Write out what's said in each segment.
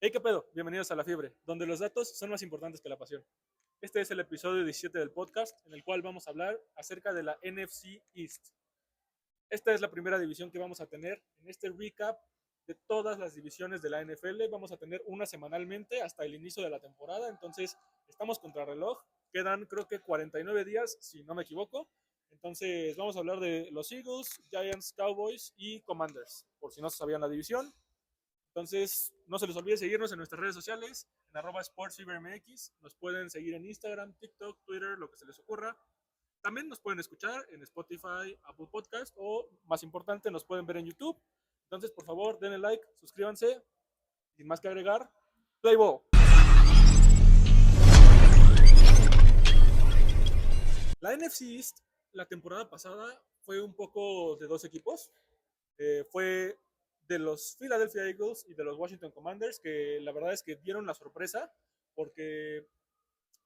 Hey, ¿qué pedo? Bienvenidos a La Fiebre, donde los datos son más importantes que la pasión. Este es el episodio 17 del podcast, en el cual vamos a hablar acerca de la NFC East. Esta es la primera división que vamos a tener en este recap de todas las divisiones de la NFL. Vamos a tener una semanalmente hasta el inicio de la temporada, entonces estamos contra reloj. Quedan creo que 49 días, si no me equivoco. Entonces vamos a hablar de los Eagles, Giants, Cowboys y Commanders, por si no se sabían la división. Entonces, no se les olvide seguirnos en nuestras redes sociales, en @sportsfibermx. Nos pueden seguir en Instagram, TikTok, Twitter, lo que se les ocurra. También nos pueden escuchar en Spotify, Apple Podcast o, más importante, nos pueden ver en YouTube. Entonces, por favor, denle like, suscríbanse. Sin más que agregar, play ball. La NFC East, la temporada pasada, fue un poco de dos equipos. Fue de los Philadelphia Eagles y de los Washington Commanders, que la verdad es que dieron la sorpresa porque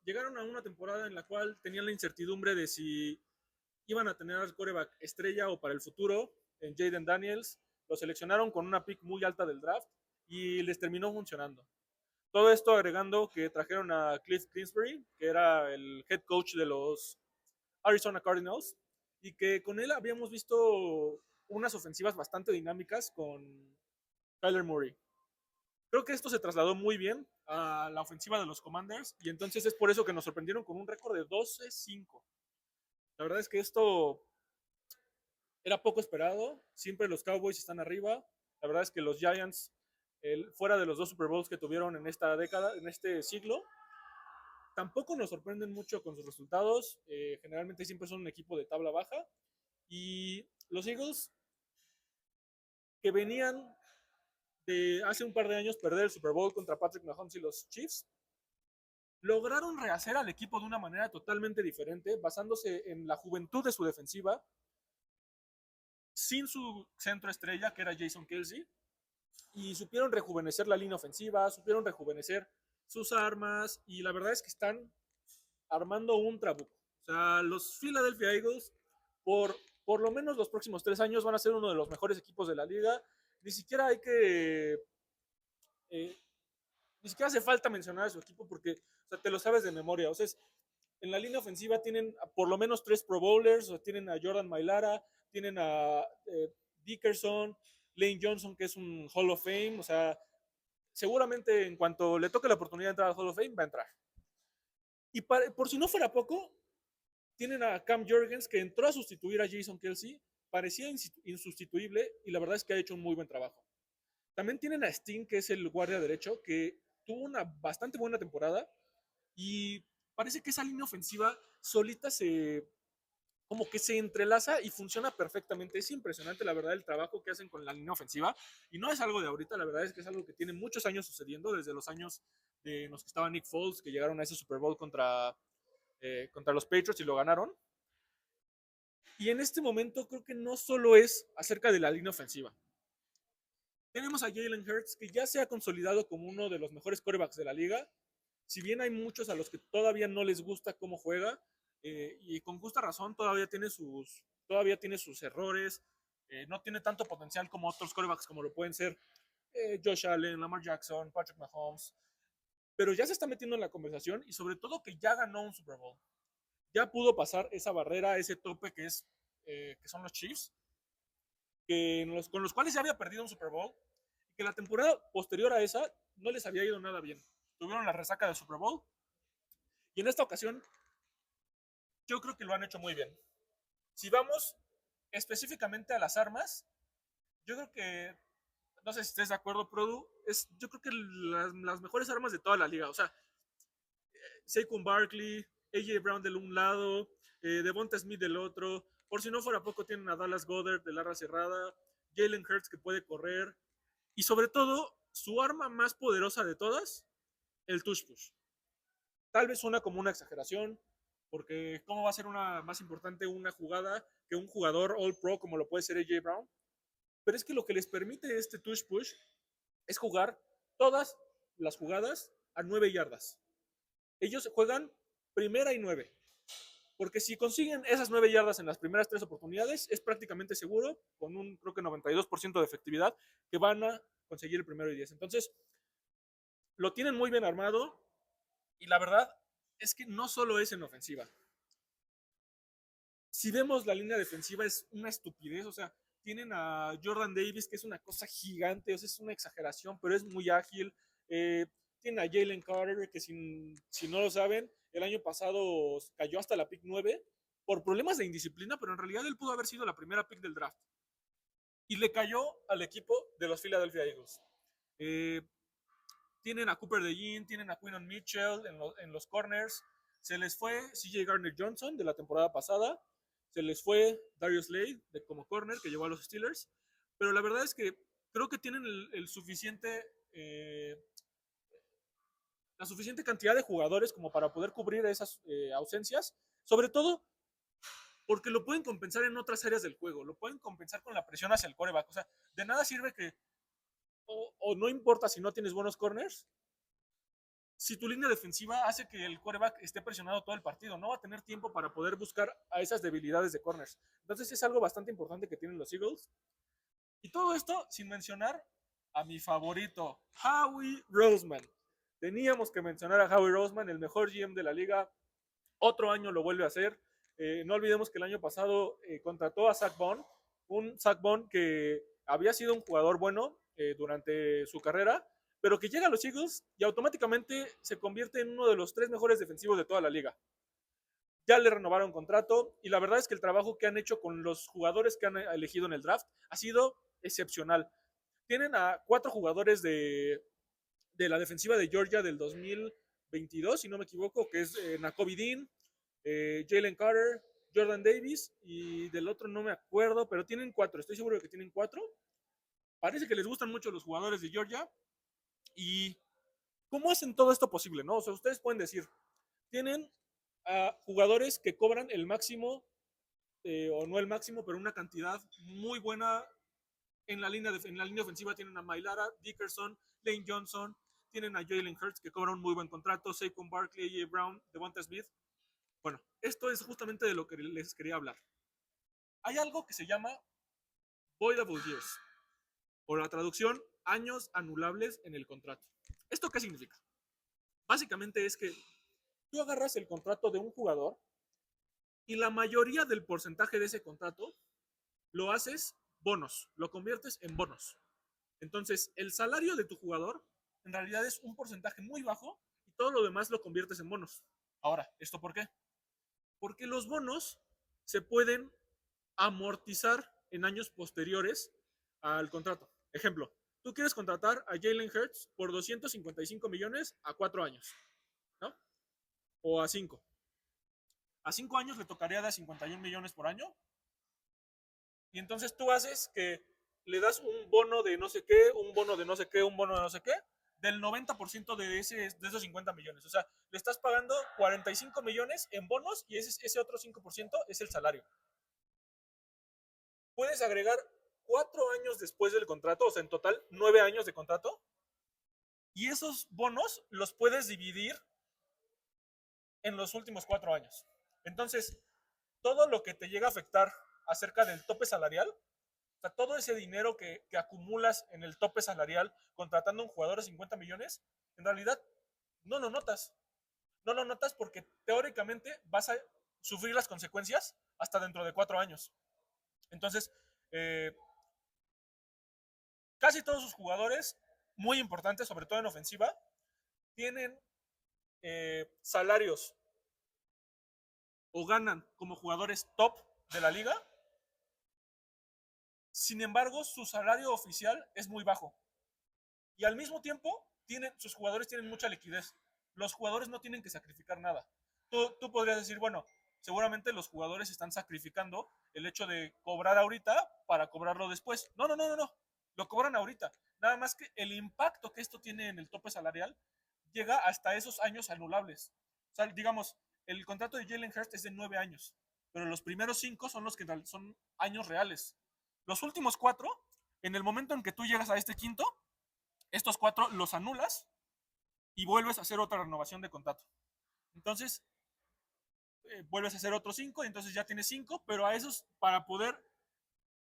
llegaron a una temporada en la cual tenían la incertidumbre de si iban a tener al quarterback estrella o para el futuro en Jaden Daniels. Lo seleccionaron con una pick muy alta del draft y les terminó funcionando. Todo esto agregando que trajeron a Cliff Kingsbury, que era el head coach de los Arizona Cardinals, y que con él habíamos visto unas ofensivas bastante dinámicas con Kyler Murray. Creo que esto se trasladó muy bien a la ofensiva de los Commanders y entonces es por eso que nos sorprendieron con un récord de 12-5. La verdad es que esto era poco esperado. Siempre los Cowboys están arriba. La verdad es que los Giants, fuera de los dos Super Bowls que tuvieron en esta década, en este siglo, tampoco nos sorprenden mucho con sus resultados. Generalmente siempre son un equipo de tabla baja. Y los Eagles, que venían de hace un par de años perder el Super Bowl contra Patrick Mahomes y los Chiefs, lograron rehacer al equipo de una manera totalmente diferente, basándose en la juventud de su defensiva, sin su centro estrella, que era Jason Kelsey, y supieron rejuvenecer la línea ofensiva, supieron rejuvenecer sus armas, y la verdad es que están armando un trabuco. O sea, los Philadelphia Eagles, por, por lo menos los próximos 3 años, van a ser uno de los mejores equipos de la liga. Ni siquiera hay que eh, ni siquiera hace falta mencionar a su equipo porque o sea, te lo sabes de memoria. O sea, en la línea ofensiva tienen por lo menos 3 Pro Bowlers, o sea, tienen a Jordan Mailara, tienen a Dickerson, Lane Johnson, que es un Hall of Fame. O sea, seguramente en cuanto le toque la oportunidad de entrar al Hall of Fame, va a entrar. Y por si no fuera poco, tienen a Cam Jurgens, que entró a sustituir a Jason Kelsey, parecía insustituible y la verdad es que ha hecho un muy buen trabajo. También tienen a Sting, que es el guardia derecho, que tuvo una bastante buena temporada y parece que esa línea ofensiva solita como que se entrelaza y funciona perfectamente. Es impresionante, la verdad, el trabajo que hacen con la línea ofensiva. Y no es algo de ahorita, la verdad es que es algo que tiene muchos años sucediendo, desde los años de los que estaba Nick Foles, que llegaron a ese Super Bowl contra los Patriots y lo ganaron. Y en este momento creo que no solo es acerca de la línea ofensiva. Tenemos a Jalen Hurts, que ya se ha consolidado como uno de los mejores quarterbacks de la liga. Si bien hay muchos a los que todavía no les gusta cómo juega, y con justa razón todavía tiene sus errores, no tiene tanto potencial como otros quarterbacks como lo pueden ser Josh Allen, Lamar Jackson, Patrick Mahomes, pero ya se está metiendo en la conversación y sobre todo que ya ganó un Super Bowl. Ya pudo pasar esa barrera, ese tope que son los Chiefs, con los cuales ya había perdido un Super Bowl, y que la temporada posterior a esa no les había ido nada bien. Tuvieron la resaca del Super Bowl y en esta ocasión yo creo que lo han hecho muy bien. Si vamos específicamente a las armas, yo creo que, no sé si estés de acuerdo, Produ, yo creo que las mejores armas de toda la liga. O sea, Saquon Barkley, AJ Brown del un lado, Devonta Smith del otro. Por si no fuera poco, tienen a Dallas Goddard de larga cerrada, Jalen Hurts que puede correr. Y sobre todo, su arma más poderosa de todas, el touch push. Tal vez suena como una exageración, porque ¿cómo va a ser más importante una jugada que un jugador All Pro como lo puede ser AJ Brown? Pero es que lo que les permite este touch push es jugar todas las jugadas a 9 yardas. Ellos juegan primera y 9. Porque si consiguen esas 9 yardas en las primeras 3 oportunidades, es prácticamente seguro, con un creo que 92% de efectividad, que van a conseguir el primero y 10. Entonces, lo tienen muy bien armado y la verdad es que no solo es en ofensiva. Si vemos la línea defensiva es una estupidez, o sea, tienen a Jordan Davis, que es una cosa gigante, o sea, es una exageración, pero es muy ágil. Eh, tienen a Jalen Carter, que si no lo saben, el año pasado cayó hasta la pick 9 por problemas de indisciplina, pero en realidad él pudo haber sido la primera pick del draft. Y le cayó al equipo de los Philadelphia Eagles. Eh, tienen a Cooper DeJean, tienen a Quinton Mitchell en los corners. Se les fue CJ Gardner Johnson de la temporada pasada. Se les fue Darius Slade como corner, que llegó a los Steelers. Pero la verdad es que creo que tienen el suficiente, la suficiente cantidad de jugadores como para poder cubrir esas ausencias. Sobre todo porque lo pueden compensar en otras áreas del juego. Lo pueden compensar con la presión hacia el coreback. O sea, de nada sirve que, o no importa si no tienes buenos corners, si tu línea defensiva hace que el quarterback esté presionado todo el partido, no va a tener tiempo para poder buscar a esas debilidades de corners. Entonces es algo bastante importante que tienen los Eagles. Y todo esto sin mencionar a mi favorito, Howie Roseman. Teníamos que mencionar a Howie Roseman, el mejor GM de la liga. Otro año lo vuelve a hacer. No olvidemos que el año pasado contrató a Zach Bond, un Zach Bond que había sido un jugador bueno durante su carrera, pero que llega a los Eagles y automáticamente se convierte en uno de los 3 mejores defensivos de toda la liga. Ya le renovaron contrato y la verdad es que el trabajo que han hecho con los jugadores que han elegido en el draft ha sido excepcional. Tienen a 4 jugadores de la defensiva de Georgia del 2022, si no me equivoco, que es Nakobe Dean, Jalen Carter, Jordan Davis y del otro no me acuerdo, pero tienen 4, estoy seguro de que tienen 4. Parece que les gustan mucho los jugadores de Georgia. ¿Y cómo hacen todo esto posible? ¿No? O sea, ustedes pueden decir, tienen a jugadores que cobran el máximo, o no el máximo, pero una cantidad muy buena en la línea ofensiva. Tienen a Mylara, Dickerson, Lane Johnson, tienen a Jalen Hurts, que cobra un muy buen contrato, Saquon Barkley, A.J. Brown, Devonta Smith. Bueno, esto es justamente de lo que les quería hablar. Hay algo que se llama voidable years, o la traducción, años anulables en el contrato. ¿Esto qué significa? Básicamente es que tú agarras el contrato de un jugador y la mayoría del porcentaje de ese contrato lo haces bonos, lo conviertes en bonos. Entonces, el salario de tu jugador en realidad es un porcentaje muy bajo y todo lo demás lo conviertes en bonos. Ahora, ¿esto por qué? Porque los bonos se pueden amortizar en años posteriores al contrato. Ejemplo, tú quieres contratar a Jalen Hurts por 255 millones a 4 años, ¿no? O a 5. A 5 años le tocaría de 51 millones por año. Y entonces tú haces que le das un bono de no sé qué, un bono de no sé qué, un bono de no sé qué, del 90% de esos 50 millones. O sea, le estás pagando 45 millones en bonos y ese otro 5% es el salario. Puedes agregar 4 años después del contrato, o sea, en total 9 años de contrato, y esos bonos los puedes dividir en los últimos 4 años. Entonces, todo lo que te llega a afectar acerca del tope salarial, o sea, todo ese dinero que acumulas en el tope salarial contratando a un jugador de 50 millones, en realidad no lo notas. No lo notas porque teóricamente vas a sufrir las consecuencias hasta dentro de 4 años. Entonces, casi todos sus jugadores, muy importantes, sobre todo en ofensiva, tienen salarios o ganan como jugadores top de la liga. Sin embargo, su salario oficial es muy bajo. Y al mismo tiempo, sus jugadores tienen mucha liquidez. Los jugadores no tienen que sacrificar nada. Tú podrías decir, bueno, seguramente los jugadores están sacrificando el hecho de cobrar ahorita para cobrarlo después. No, no, no, no, no. Lo cobran ahorita. Nada más que el impacto que esto tiene en el tope salarial llega hasta esos años anulables. O sea, digamos, el contrato de Jalen Hurts es de 9 años, pero los primeros 5 son los que son años reales. Los últimos 4, en el momento en que tú llegas a este quinto, estos 4 los anulas y vuelves a hacer otra renovación de contrato. Entonces, vuelves a hacer otros 5 y entonces ya tienes 5, pero a esos, para poder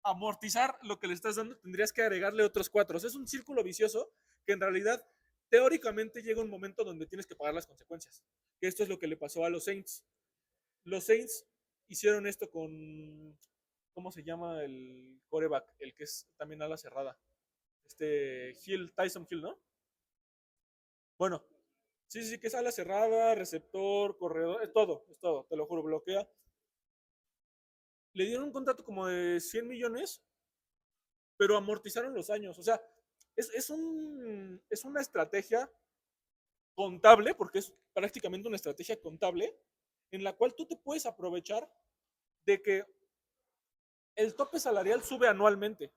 amortizar lo que le estás dando, tendrías que agregarle otros 4. O sea, es un círculo vicioso que en realidad teóricamente llega un momento donde tienes que pagar las consecuencias. Que esto es lo que le pasó a los Saints. Los Saints hicieron esto con, ¿cómo se llama el quarterback? El que es también ala cerrada. Hill, Tyson Hill, ¿no? Bueno, sí, sí, que es ala cerrada, receptor, corredor, es todo, te lo juro, bloquea. Le dieron un contrato como de 100 millones, pero amortizaron los años. O sea, es una estrategia contable, porque es prácticamente una estrategia contable, en la cual tú te puedes aprovechar de que el tope salarial sube anualmente.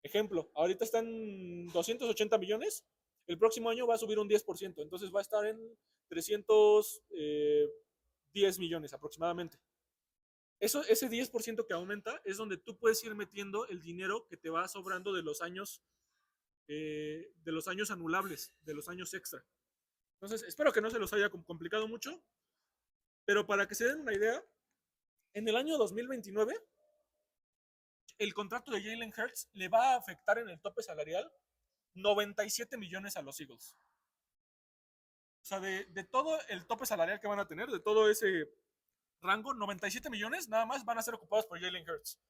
Ejemplo, ahorita está en 280 millones, el próximo año va a subir un 10%, entonces va a estar en 310 millones aproximadamente. Ese 10% que aumenta es donde tú puedes ir metiendo el dinero que te va sobrando de los años anulables, de los años extra. Entonces, espero que no se los haya complicado mucho, pero para que se den una idea, en el año 2029, el contrato de Jalen Hurts le va a afectar en el tope salarial 97 millones a los Eagles. O sea, de todo el tope salarial que van a tener, de todo ese rango, 97 millones nada más van a ser ocupados por Jalen Hurts.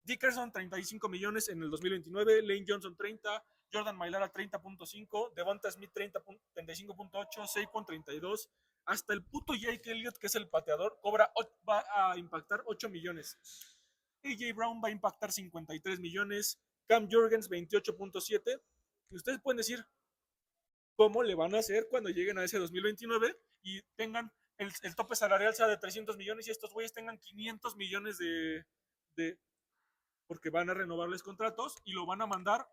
Dickerson 35 millones en el 2029, Lane Johnson 30, Jordan Mailara 30.5, Devonta Smith 35.8, Saquon 32, hasta el puto Jake Elliott, que es el pateador, va a impactar 8 millones. AJ Brown va a impactar 53 millones, Cam Jurgens 28.7. Y ustedes pueden decir cómo le van a hacer cuando lleguen a ese 2029 y tengan el tope salarial sea de 300 millones y estos güeyes tengan 500 millones de porque van a renovarles contratos y lo van a mandar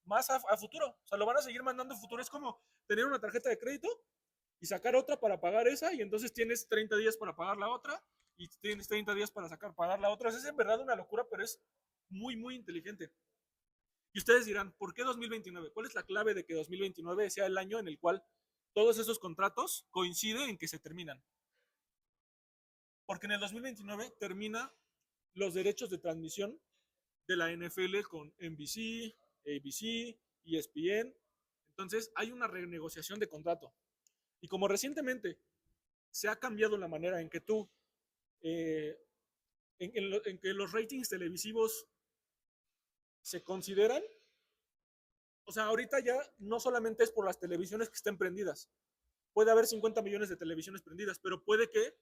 más a futuro. O sea, lo van a seguir mandando a futuro. Es como tener una tarjeta de crédito y sacar otra para pagar esa y entonces tienes 30 días para pagar la otra y tienes 30 días para pagar la otra. Es en verdad una locura, pero es muy, muy inteligente. Y ustedes dirán, ¿por qué 2029? ¿Cuál es la clave de que 2029 sea el año en el cual todos esos contratos coinciden en que se terminan? Porque en el 2029 termina los derechos de transmisión de la NFL con NBC, ABC, ESPN. Entonces hay una renegociación de contrato. Y como recientemente se ha cambiado la manera en que tú, en que los ratings televisivos se consideran, o sea, ahorita ya no solamente es por las televisiones que estén prendidas. Puede haber 50 millones de televisiones prendidas, pero puede que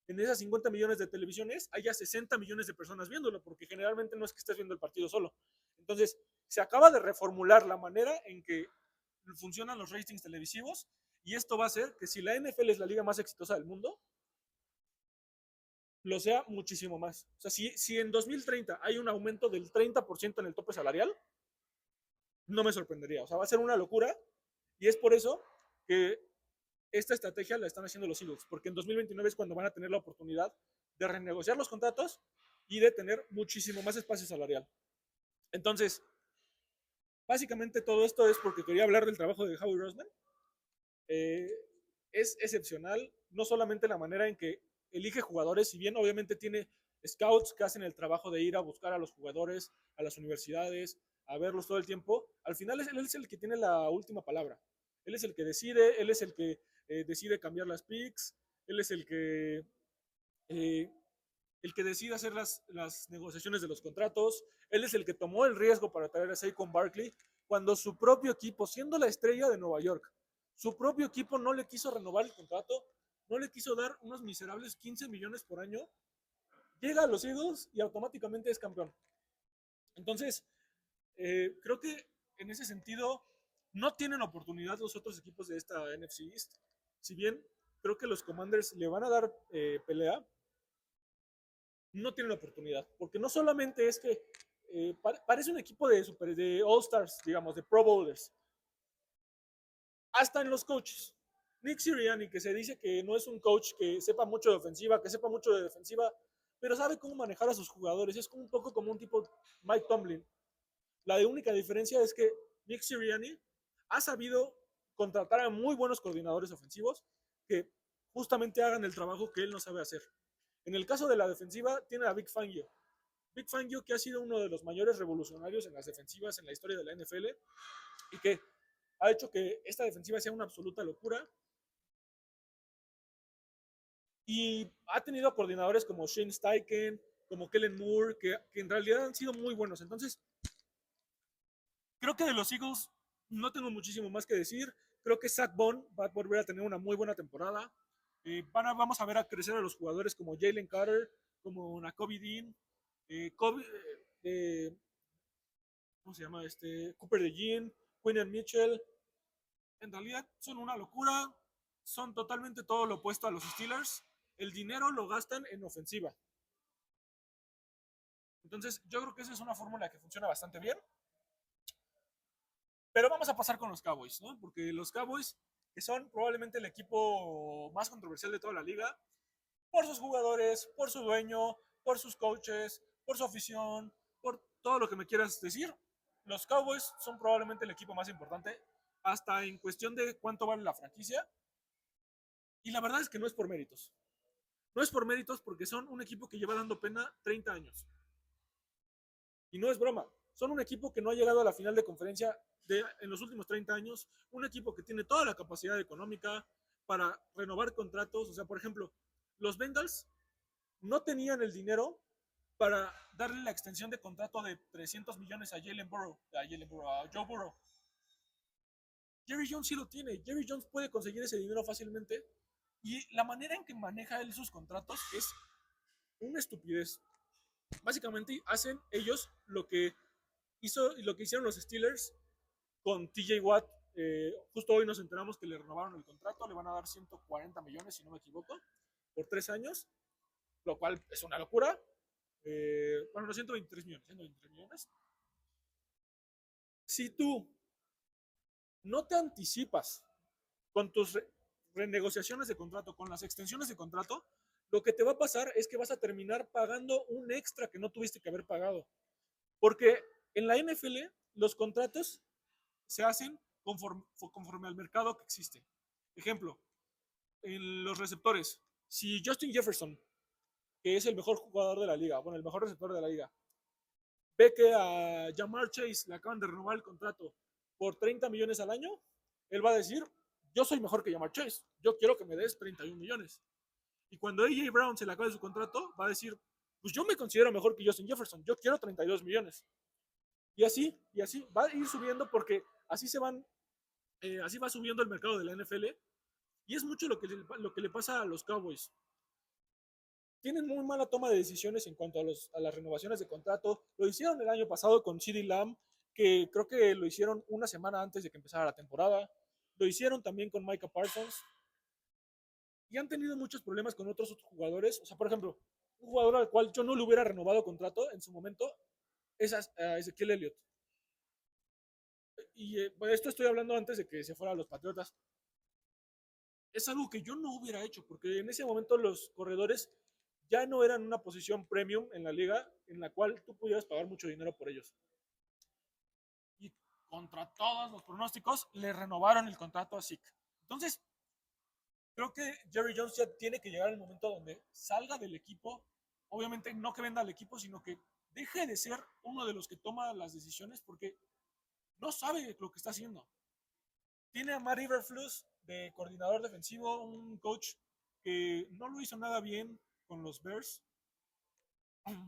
en esas 50 millones de televisiones haya 60 millones de personas viéndolo, porque generalmente no es que estés viendo el partido solo. Entonces, se acaba de reformular la manera en que funcionan los ratings televisivos y esto va a hacer que si la NFL es la liga más exitosa del mundo, lo sea muchísimo más. O sea, si en 2030 hay un aumento del 30% en el tope salarial, no me sorprendería. O sea, va a ser una locura y es por eso que esta estrategia la están haciendo los Eagles, porque en 2029 es cuando van a tener la oportunidad de renegociar los contratos y de tener muchísimo más espacio salarial. Entonces, básicamente todo esto es porque quería hablar del trabajo de Howie Roseman. Eh, es excepcional, no solamente la manera en que elige jugadores, si bien obviamente tiene scouts que hacen el trabajo de ir a buscar a los jugadores, a las universidades, a verlos todo el tiempo, al final él es el que tiene la última palabra. Él es el que decide, él es el que decide cambiar las picks, él es el que decide hacer las negociaciones de los contratos, él es el que tomó el riesgo para traer a Saquon Barkley cuando su propio equipo, siendo la estrella de Nueva York, su propio equipo no le quiso renovar el contrato, no le quiso dar unos miserables 15 millones por año, llega a los Eagles y automáticamente es campeón. Entonces, creo que en ese sentido no tienen oportunidad los otros equipos de esta NFC East. Si bien creo que los Commanders le van a dar pelea, no tienen oportunidad. Porque no solamente es que parece un equipo de All-Stars, digamos, de Pro Bowlers. Hasta en los coaches. Nick Sirianni, que se dice que no es un coach que sepa mucho de ofensiva, que sepa mucho de defensiva, pero sabe cómo manejar a sus jugadores. Es un poco como un tipo Mike Tomlin. La única diferencia es que Nick Sirianni ha sabido contratar a muy buenos coordinadores ofensivos que justamente hagan el trabajo que él no sabe hacer. En el caso de la defensiva, tiene a Vic Fangio. Vic Fangio, que ha sido uno de los mayores revolucionarios en las defensivas en la historia de la NFL y que ha hecho que esta defensiva sea una absoluta locura. Y ha tenido coordinadores como Shane Steichen, como Kellen Moore, que en realidad han sido muy buenos. Entonces, creo que de los Eagles no tengo muchísimo más que decir. Creo que Zach Bond va a volver a tener una muy buena temporada. Vamos a ver a crecer a los jugadores como Jalen Carter, como Nakobe Dean, Kobe, ¿cómo se llama? Cooper DeJean, Quinn Mitchell. En realidad son una locura. Son totalmente todo lo opuesto a los Steelers. El dinero lo gastan en ofensiva. Entonces, yo creo que esa es una fórmula que funciona bastante bien. Pero vamos a pasar con los Cowboys, ¿no? Porque los Cowboys, que son probablemente el equipo más controversial de toda la liga, por sus jugadores, por su dueño, por sus coaches, por su afición, por todo lo que me quieras decir, los Cowboys son probablemente el equipo más importante, hasta en cuestión de cuánto vale la franquicia. Y la verdad es que no es por méritos. No es por méritos porque son un equipo que lleva dando pena 30 años. Y no es broma. Son un equipo que no ha llegado a la final de conferencia en los últimos 30 años. Un equipo que tiene toda la capacidad económica para renovar contratos. O sea, por ejemplo, los Bengals no tenían el dinero para darle la extensión de contrato de 300 millones a Joe Burrow. Jerry Jones sí lo tiene. Jerry Jones puede conseguir ese dinero fácilmente. Y la manera en que maneja él sus contratos es una estupidez. Básicamente hacen ellos lo que hicieron los Steelers con TJ Watt. Justo hoy nos enteramos que le renovaron el contrato, le van a dar 140 millones, si no me equivoco, por 3 años, lo cual es una locura. Bueno, no, 123 millones, 123 millones. Si tú no te anticipas con tus renegociaciones de contrato, con las extensiones de contrato, lo que te va a pasar es que vas a terminar pagando un extra que no tuviste que haber pagado. Porque en la NFL los contratos se hacen conforme al mercado que existe. Ejemplo, en los receptores, si Justin Jefferson, que es el mejor jugador de la liga, bueno, el mejor receptor de la liga, ve que a Jamar Chase le acaban de renovar el contrato por 30 millones al año, él va a decir, yo soy mejor que Jamar Chase, yo quiero que me des 31 millones. Y cuando AJ Brown se le acabe su contrato, va a decir, pues yo me considero mejor que Justin Jefferson, yo quiero 32 millones. Y así va a ir subiendo porque así va subiendo el mercado de la NFL. Y es mucho lo que le pasa a los Cowboys. Tienen muy mala toma de decisiones en cuanto a las renovaciones de contrato. Lo hicieron el año pasado con CeeDee Lamb, que creo que lo hicieron una semana antes de que empezara la temporada. Lo hicieron también con Micah Parsons. Y han tenido muchos problemas con otros jugadores. O sea, por ejemplo, un jugador al cual yo no le hubiera renovado contrato en su momento es a Ezequiel Elliott. Y bueno, esto estoy hablando antes de que se fuera a los Patriotas. Es algo que yo no hubiera hecho, porque en ese momento los corredores ya no eran una posición premium en la liga en la cual tú pudieras pagar mucho dinero por ellos. Y contra todos los pronósticos, le renovaron el contrato a Zeke. Entonces, creo que Jerry Jones ya tiene que llegar al momento donde salga del equipo. Obviamente, no que venda al equipo, sino que deje de ser uno de los que toma las decisiones porque no sabe lo que está haciendo. Tiene a Matt Eberflus de coordinador defensivo, un coach que no lo hizo nada bien con los Bears.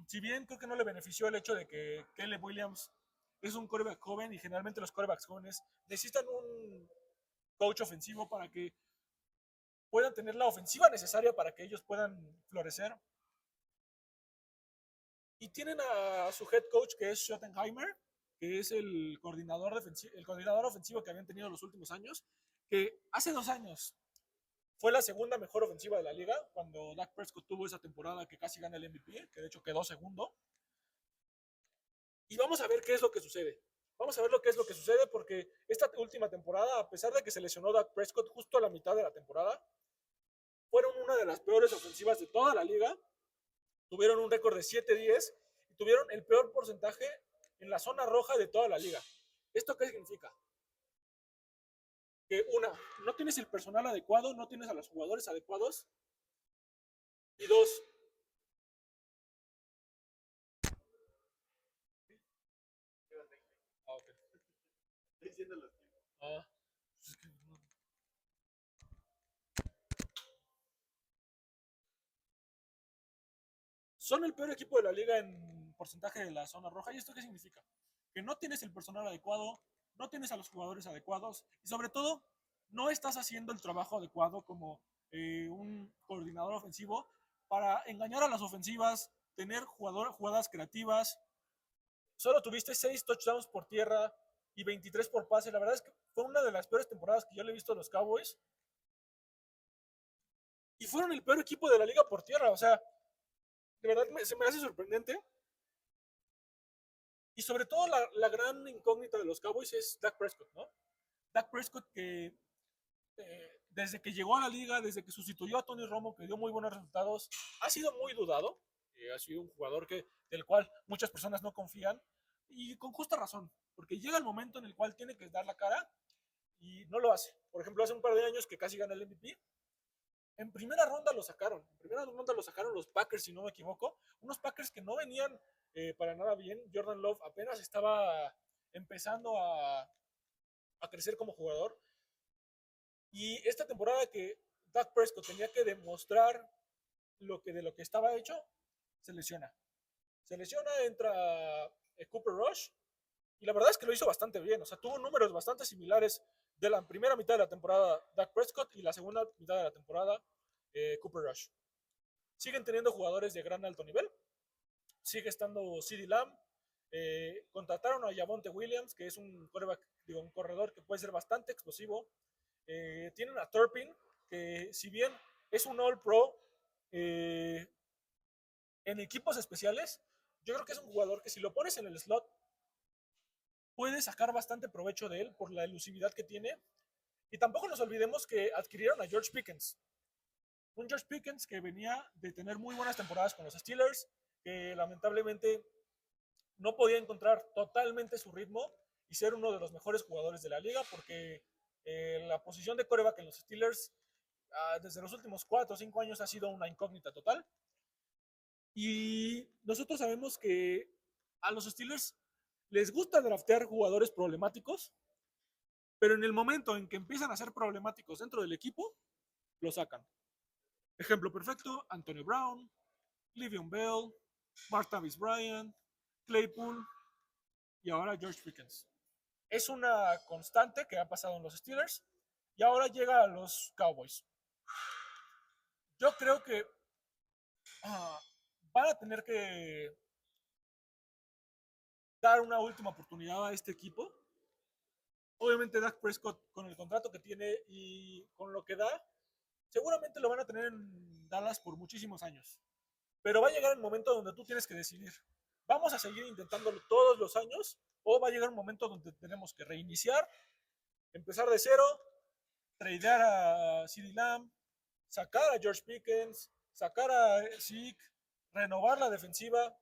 Si bien creo que no le benefició el hecho de que Caleb Williams es un quarterback joven y generalmente los quarterbacks jóvenes necesitan un coach ofensivo para que puedan tener la ofensiva necesaria para que ellos puedan florecer. Y tienen a su head coach que es Schottenheimer, que es el coordinador ofensivo que habían tenido los últimos años, que hace 2 años fue la segunda mejor ofensiva de la liga cuando Dak Prescott tuvo esa temporada que casi gana el MVP, que de hecho quedó segundo. Y vamos a ver qué es lo que sucede. Vamos a ver qué es lo que sucede porque esta última temporada, a pesar de que se lesionó Dak Prescott justo a la mitad de la temporada, fueron una de las peores ofensivas de toda la liga. Tuvieron un récord de 7-10 y tuvieron el peor porcentaje en la zona roja de toda la liga. ¿Esto qué significa? Que una, no tienes el personal adecuado, no tienes a los jugadores adecuados. Y dos, ah, okay. Ah, son el peor equipo de la liga en porcentaje de la zona roja. ¿Y esto qué significa? Que no tienes el personal adecuado, no tienes a los jugadores adecuados y sobre todo no estás haciendo el trabajo adecuado como un coordinador ofensivo para engañar a las ofensivas, tener jugadas creativas. Solo tuviste 6 touchdowns por tierra y 23 por pase. La verdad es que fue una de las peores temporadas que yo le he visto a los Cowboys. Y fueron el peor equipo de la liga por tierra. O sea, de verdad se me hace sorprendente. Y sobre todo la gran incógnita de los Cowboys es Dak Prescott, ¿no? Dak Prescott que desde que llegó a la liga, desde que sustituyó a Tony Romo, que dio muy buenos resultados, ha sido muy dudado. Ha sido un jugador del cual muchas personas no confían. Y con justa razón, porque llega el momento en el cual tiene que dar la cara y no lo hace. Por ejemplo, hace un par de años que casi gana el MVP, en primera ronda lo sacaron. En primera ronda lo sacaron los Packers, si no me equivoco. Unos Packers que no venían para nada bien. Jordan Love apenas estaba empezando a crecer como jugador. Y esta temporada que Dak Prescott tenía que demostrar de lo que estaba hecho, se lesiona. Se lesiona, entra Cooper Rush. Y la verdad es que lo hizo bastante bien. O sea, tuvo números bastante similares de la primera mitad de la temporada Dak Prescott y la segunda mitad de la temporada Cooper Rush. Siguen teniendo jugadores de gran alto nivel. Sigue estando CeeDee Lamb. Contrataron a Javonte Williams, que es un corredor que puede ser bastante explosivo. Tienen a Turpin, que si bien es un All-Pro en equipos especiales, yo creo que es un jugador que si lo pones en el slot puede sacar bastante provecho de él por la elusividad que tiene. Y tampoco nos olvidemos que adquirieron a George Pickens. Un George Pickens que venía de tener muy buenas temporadas con los Steelers, que lamentablemente no podía encontrar totalmente su ritmo y ser uno de los mejores jugadores de la liga, porque la posición de quarterback en los Steelers desde los últimos 4 o 5 años ha sido una incógnita total. Y nosotros sabemos que a los Steelers les gusta draftear jugadores problemáticos, pero en el momento en que empiezan a ser problemáticos dentro del equipo, lo sacan. Ejemplo perfecto, Antonio Brown, Le'Veon Bell, Martavis Bryant, Claypool y ahora George Pickens. Es una constante que ha pasado en los Steelers y ahora llega a los Cowboys. Yo creo que van a tener que dar una última oportunidad a este equipo. Obviamente Dak Prescott con el contrato que tiene y con lo que da, seguramente lo van a tener en Dallas por muchísimos años. Pero va a llegar el momento donde tú tienes que decidir. ¿Vamos a seguir intentándolo todos los años o va a llegar un momento donde tenemos que reiniciar, empezar de cero, tradear a CeeDee Lamb, sacar a George Pickens, sacar a Zeke, renovar la defensiva?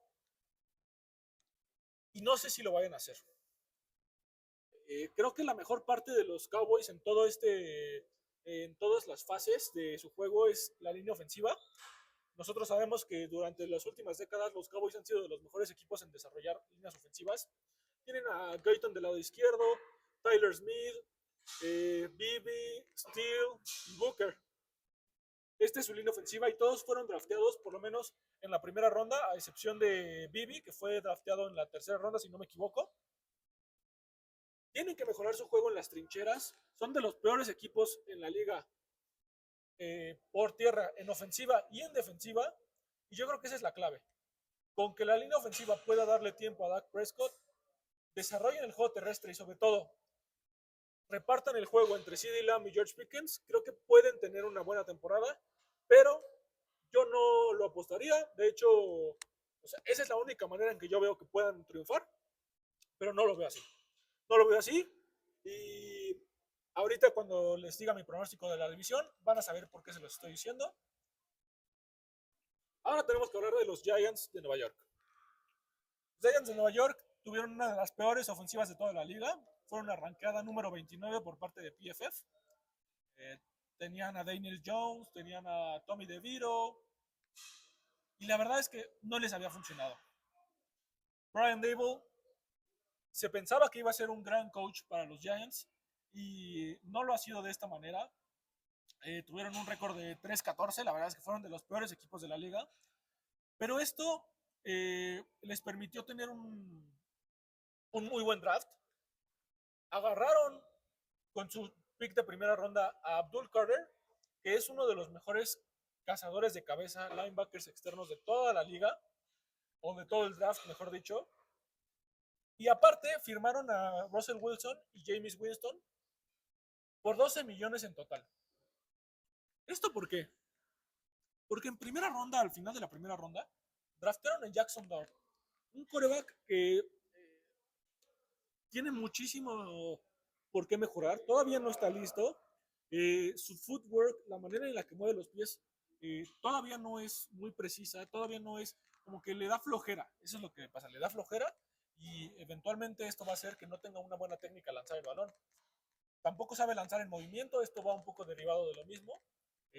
Y no sé si lo vayan a hacer. Creo que la mejor parte de los Cowboys en en todas las fases de su juego es la línea ofensiva. Nosotros sabemos que durante las últimas décadas los Cowboys han sido de los mejores equipos en desarrollar líneas ofensivas. Tienen a Gayton del lado izquierdo, Tyler Smith, Beebe, Steele y Booker. Esta es su línea ofensiva y todos fueron drafteados por lo menos en la primera ronda, a excepción de Beebe, que fue drafteado en la tercera ronda, si no me equivoco. Tienen que mejorar su juego en las trincheras. Son de los peores equipos en la liga por tierra, en ofensiva y en defensiva. Y yo creo que esa es la clave. Con que la línea ofensiva pueda darle tiempo a Dak Prescott, desarrollen el juego terrestre y sobre todo repartan el juego entre CeeDee Lamb y George Pickens, creo que pueden tener una buena temporada, pero yo no lo apostaría. De hecho, o sea, esa es la única manera en que yo veo que puedan triunfar, pero no lo veo así. No lo veo así y ahorita cuando les diga mi pronóstico de la división van a saber por qué se los estoy diciendo. Ahora tenemos que hablar de los Giants de Nueva York. Los Giants de Nueva York tuvieron una de las peores ofensivas de toda la liga. Fueron una ranqueada número 29 por parte de PFF. Tenían a Daniel Jones, tenían a Tommy DeVito y la verdad es que no les había funcionado. Brian Daboll se pensaba que iba a ser un gran coach para los Giants y no lo ha sido de esta manera. Tuvieron un récord de 3-14, la verdad es que fueron de los peores equipos de la liga. Pero esto les permitió tener un muy buen draft. Agarraron con su pick de primera ronda a Abdul Carter, que es uno de los mejores cazadores de cabeza, linebackers externos de toda la liga, o de todo el draft, mejor dicho. Y aparte firmaron a Russell Wilson y Jameis Winston por 12 millones en total. ¿Esto por qué? Porque en primera ronda, al final de la primera ronda, draftaron a Jackson Dart, un quarterback que tiene muchísimo por qué mejorar, todavía no está listo. Su footwork, la manera en la que mueve los pies, todavía no es muy precisa, todavía no es como que le da flojera. Eso es lo que pasa, le da flojera y eventualmente esto va a hacer que no tenga una buena técnica al lanzar el balón. Tampoco sabe lanzar en movimiento, esto va un poco derivado de lo mismo.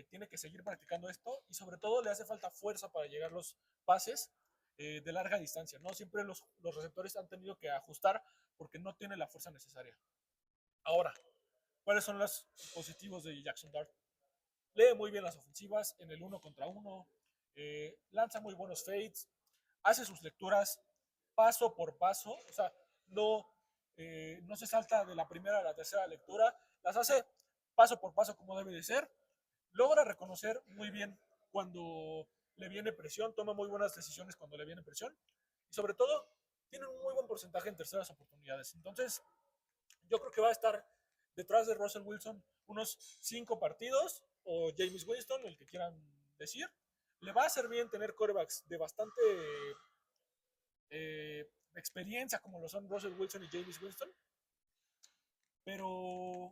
Tiene que seguir practicando esto y sobre todo le hace falta fuerza para llegar los pases de larga distancia. No siempre los receptores han tenido que ajustar porque no tiene la fuerza necesaria. Ahora, ¿cuáles son los positivos de Jackson Dart? Lee muy bien las ofensivas en el 1 contra 1, lanza muy buenos fades, hace sus lecturas paso por paso, o sea, no se salta de la primera a la tercera lectura, las hace paso por paso como debe de ser, logra reconocer muy bien cuando le viene presión, toma muy buenas decisiones cuando le viene presión y sobre todo tiene un muy buen porcentaje en terceras oportunidades. Entonces, yo creo que va a estar detrás de Russell Wilson unos 5 partidos o Jameis Winston, el que quieran decir. Le va a hacer bien tener quarterbacks de bastante experiencia como lo son Russell Wilson y Jameis Winston, pero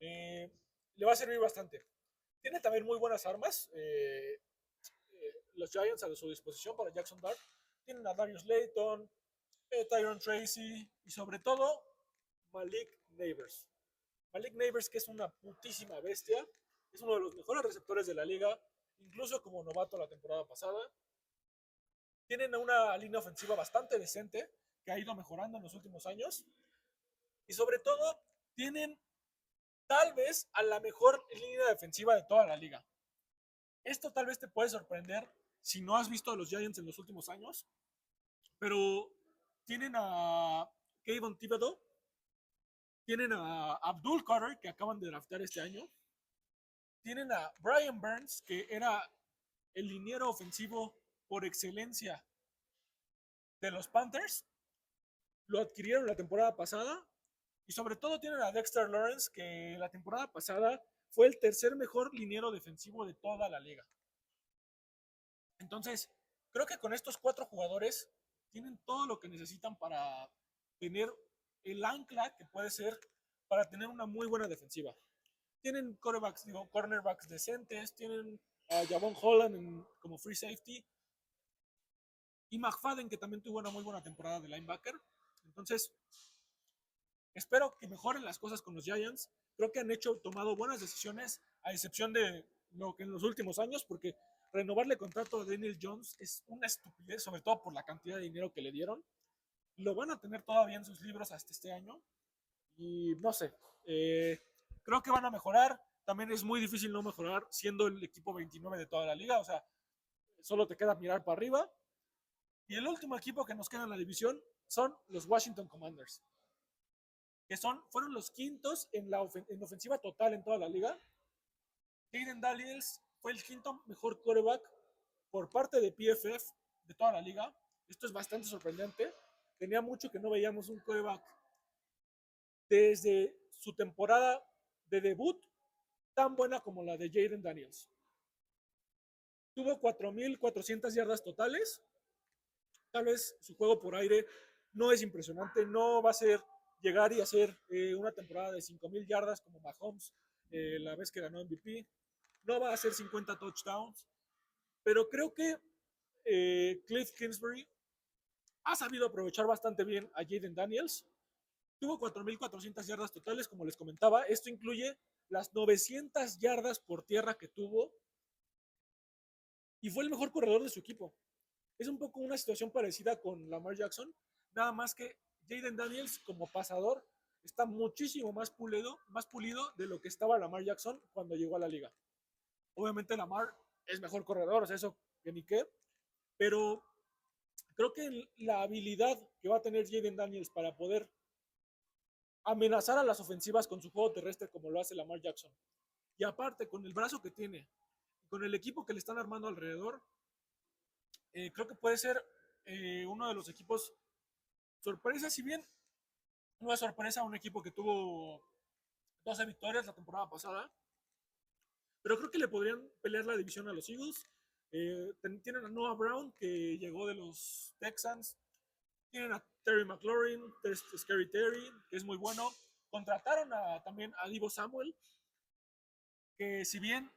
le va a servir bastante. Tiene también muy buenas armas. Los Giants a su disposición para Jackson Dart. Tienen a Darius Layton, Tyron Tracy y sobre todo Malik Neighbors. Malik Neighbors, que es una putísima bestia, es uno de los mejores receptores de la liga, incluso como novato la temporada pasada. Tienen una línea ofensiva bastante decente, que ha ido mejorando en los últimos años. Y sobre todo, tienen tal vez a la mejor línea defensiva de toda la liga. Esto tal vez te puede sorprender si no has visto a los Giants en los últimos años, pero tienen a Kayvon Thibodeau, tienen a Abdul Carter, que acaban de draftar este año, tienen a Brian Burns, que era el liniero ofensivo por excelencia de los Panthers, lo adquirieron la temporada pasada, y sobre todo tienen a Dexter Lawrence, que la temporada pasada fue el tercer mejor liniero defensivo de toda la liga. Entonces, creo que con estos 4 jugadores tienen todo lo que necesitan para tener el ancla que puede ser para tener una muy buena defensiva. Tienen cornerbacks decentes, tienen a Javon Holland como free safety y McFadden, que también tuvo una muy buena temporada de linebacker. Entonces, espero que mejoren las cosas con los Giants. Creo que han tomado buenas decisiones, a excepción de lo que en los últimos años, porque renovarle contrato a Daniel Jones es una estupidez, sobre todo por la cantidad de dinero que le dieron. Lo van a tener todavía en sus libros hasta este año. Y no sé, creo que van a mejorar. También es muy difícil no mejorar siendo el equipo 29 de toda la liga. O sea, solo te queda mirar para arriba. Y el último equipo que nos queda en la división son los Washington Commanders, que fueron los quintos en ofensiva total en toda la liga. Jayden Daniels fue el quinto mejor quarterback por parte de PFF de toda la liga. Esto es bastante sorprendente. Tenía mucho que no veíamos un quarterback desde su temporada de debut tan buena como la de Jayden Daniels. Tuvo 4,400 yardas totales. Tal vez su juego por aire no es impresionante, no va a ser llegar y hacer una temporada de 5,000 yardas como Mahomes la vez que ganó MVP. No va a hacer 50 touchdowns, pero creo que Cliff Kingsbury ha sabido aprovechar bastante bien a Jayden Daniels. Tuvo 4,400 yardas totales, como les comentaba. Esto incluye las 900 yardas por tierra que tuvo y fue el mejor corredor de su equipo. Es un poco una situación parecida con Lamar Jackson, nada más que Jayden Daniels como pasador está muchísimo más pulido de lo que estaba Lamar Jackson cuando llegó a la liga. Obviamente Lamar es mejor corredor, o sea, eso que ni qué, pero creo que la habilidad que va a tener Jaden Daniels para poder amenazar a las ofensivas con su juego terrestre como lo hace Lamar Jackson, y aparte con el brazo que tiene, con el equipo que le están armando alrededor, creo que puede ser uno de los equipos sorpresa, si bien no es sorpresa un equipo que tuvo 12 victorias la temporada pasada, pero creo que le podrían pelear la división a los Eagles. Tienen a Noah Brown, que llegó de los Texans. Tienen a Terry McLaurin, Scary Terry, que es muy bueno. Contrataron también a Divo Samuel, que si bien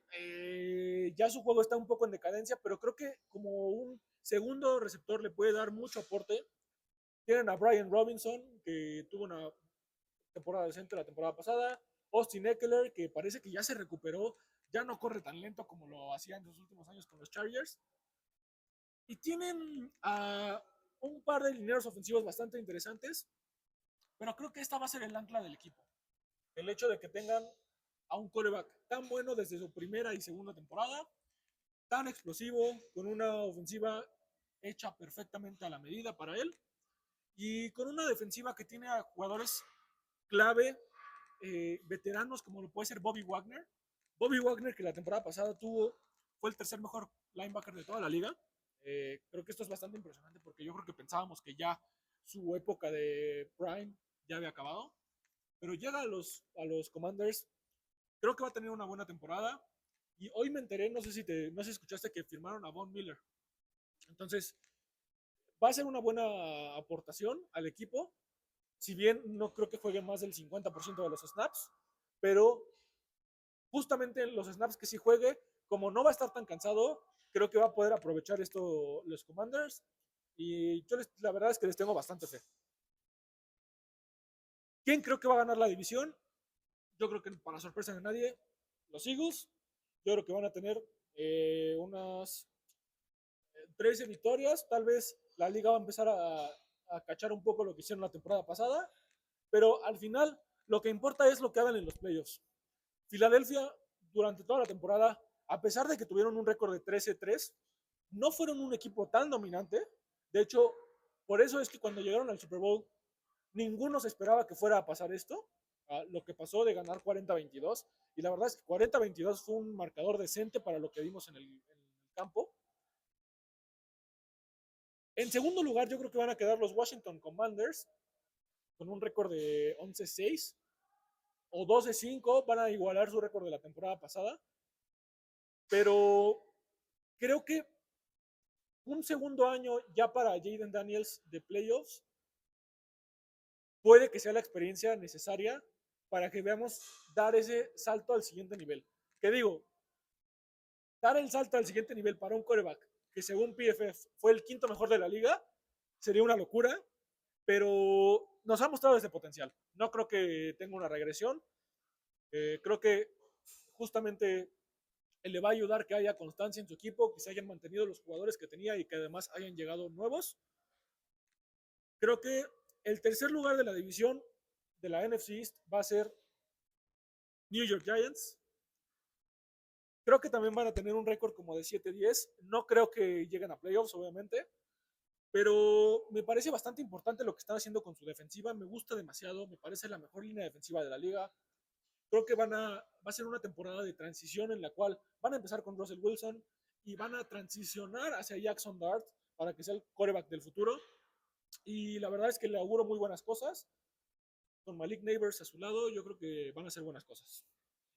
ya su juego está un poco en decadencia, pero creo que como un segundo receptor le puede dar mucho aporte. Tienen a Brian Robinson, que tuvo una temporada decente la temporada pasada. Austin Eckler, que parece que ya se recuperó, ya no corre tan lento como lo hacía en los últimos años con los Chargers. Y tienen a un par de lineros ofensivos bastante interesantes, pero creo que esta va a ser el ancla del equipo. El hecho de que tengan a un quarterback tan bueno desde su primera y segunda temporada, tan explosivo, con una ofensiva hecha perfectamente a la medida para él, y con una defensiva que tiene a jugadores clave, veteranos como lo puede ser Bobby Wagner. Bobby Wagner, que la temporada pasada fue el tercer mejor linebacker de toda la liga. Creo que esto es bastante impresionante porque yo creo que pensábamos que ya su época de prime ya había acabado, pero llega a los Commanders. Creo que va a tener una buena temporada. Y hoy me enteré, no sé si escuchaste que firmaron a Von Miller. Entonces, va a ser una buena aportación al equipo. Si bien no creo que juegue más del 50% de los snaps, pero justamente en los snaps que sí juegue, como no va a estar tan cansado, creo que va a poder aprovechar esto los Commanders. Y yo la verdad es que les tengo bastante fe. ¿Quién creo que va a ganar la división? Yo creo que para sorpresa de nadie, los Eagles. Yo creo que van a tener unas 13 victorias. Tal vez la liga va a empezar a cachar un poco lo que hicieron la temporada pasada, pero al final lo que importa es lo que hagan en los playoffs. Filadelfia, durante toda la temporada, a pesar de que tuvieron un récord de 13-3, no fueron un equipo tan dominante. De hecho, por eso es que cuando llegaron al Super Bowl, ninguno se esperaba que fuera a pasar esto, lo que pasó de ganar 40-22. Y la verdad es que 40-22 fue un marcador decente para lo que vimos en el campo. En segundo lugar, yo creo que van a quedar los Washington Commanders con un récord de 11-6 o 12-5. Van a igualar su récord de la temporada pasada. Pero creo que un segundo año ya para Jaden Daniels de playoffs puede que sea la experiencia necesaria para que veamos dar ese salto al siguiente nivel. Que digo, dar el salto al siguiente nivel para un quarterback que según PFF fue el quinto mejor de la liga sería una locura, pero nos ha mostrado ese potencial. No creo que tenga una regresión. Creo que justamente le va a ayudar que haya constancia en su equipo, que se hayan mantenido los jugadores que tenía y que además hayan llegado nuevos. Creo que el tercer lugar de la división de la NFC East va a ser New York Giants. Creo que también van a tener un récord como de 7-10. No creo que lleguen a playoffs, obviamente, pero me parece bastante importante lo que están haciendo con su defensiva. Me gusta demasiado, me parece la mejor línea defensiva de la liga. Creo que va a ser una temporada de transición en la cual van a empezar con Russell Wilson y van a transicionar hacia Jackson Dart para que sea el quarterback del futuro. Y la verdad es que le auguro muy buenas cosas. Con Malik Neighbors a su lado, yo creo que van a hacer buenas cosas.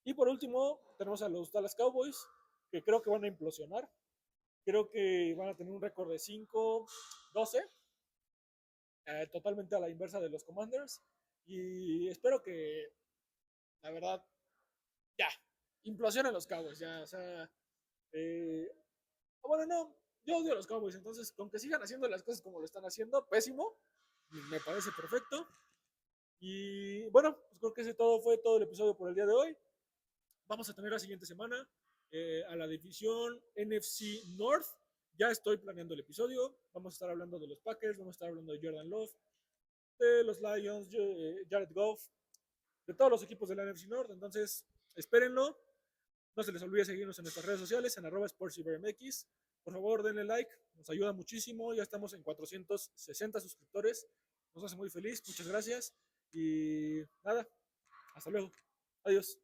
Y por último, tenemos a los Dallas Cowboys, que creo que van a implosionar. Creo que van a tener un récord de 5-12, totalmente a la inversa de los Commanders. Y espero que, la verdad, ya, implosionen los Cowboys. Ya, o sea, bueno, no, yo odio a los Cowboys, entonces, con que sigan haciendo las cosas como lo están haciendo, pésimo, me parece perfecto. Y bueno, pues creo que ese fue todo el episodio por el día de hoy. Vamos a tener la siguiente semana a la división NFC North. Ya estoy planeando el episodio. Vamos a estar hablando de los Packers, vamos a estar hablando de Jordan Love, de los Lions, Jared Goff, de todos los equipos de la NFC North. Entonces, espérenlo. No se les olvide seguirnos en nuestras redes sociales, en @SportsCiberMX. Por favor, denle like, nos ayuda muchísimo. Ya estamos en 460 suscriptores. Nos hace muy feliz. Muchas gracias. Y nada, hasta luego. Adiós.